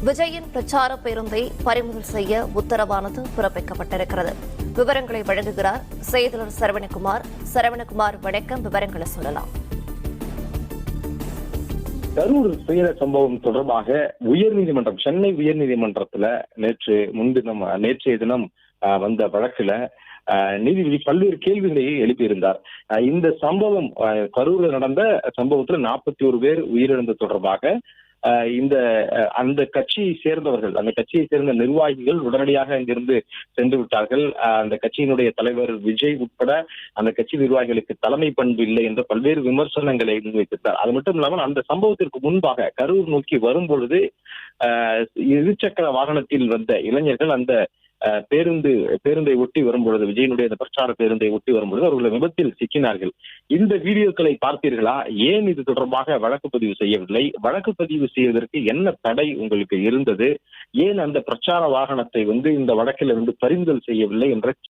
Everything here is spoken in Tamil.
விஜயின் பிரச்சார பேருந்தை பறிமுதல் செய்ய உத்தரவானது பிறப்பிக்கப்பட்டிருக்கிறது. விவரங்களை வழங்குகிறார் செய்தியாளர் சரவணகுமார். சரவணகுமார், வணக்கம். விவரங்களை சொல்லலாம். கரூர் துயர சம்பவம் தொடர்பாக உயர்நீதிமன்றம், சென்னை உயர்நீதிமன்றத்துல நேற்றைய தினம் வந்த வழக்குல நீதிபதி பல்வேறு கேள்விகளை எழுப்பியிருந்தார். இந்த சம்பவம் கரூரில் நடந்த சம்பவத்துல 41 பேர் உயிரிழந்த தொடர்பாக அந்த கட்சியை சேர்ந்தவர்கள், அந்த கட்சியை சேர்ந்த நிர்வாகிகள் உடனடியாக அங்கிருந்து சென்று விட்டார்கள். அந்த கட்சியினுடைய தலைவர் விஜய் உட்பட அந்த கட்சி நிர்வாகிகளுக்கு தலைமை பண்பு இல்லை என்ற பல்வேறு விமர்சனங்களை முன்வைத்தார். அது மட்டும் இல்லாமல் அந்த சம்பவத்திற்கு முன்பாக கரூர் நோக்கி வரும் பொழுது இருசக்கர வாகனத்தில் வந்த இளைஞர்கள் அந்த பேருந்தை ஒட்டி வரும்பொழுது, விஜயனுடைய அந்த பிரச்சார பேருந்தை ஒட்டி வரும்பொழுது அவர்கள் விபத்தில் சிக்கினார்கள். இந்த வீடியோக்களை பார்த்தீர்களா? ஏன் இது தொடர்பாக வழக்கு பதிவு செய்யவில்லை? வழக்கு பதிவு செய்வதற்கு என்ன தடை உங்களுக்கு இருந்தது? ஏன் அந்த பிரச்சார வாகனத்தை இந்த வழக்கிலிருந்து பறிமுதல் செய்யவில்லை என்ற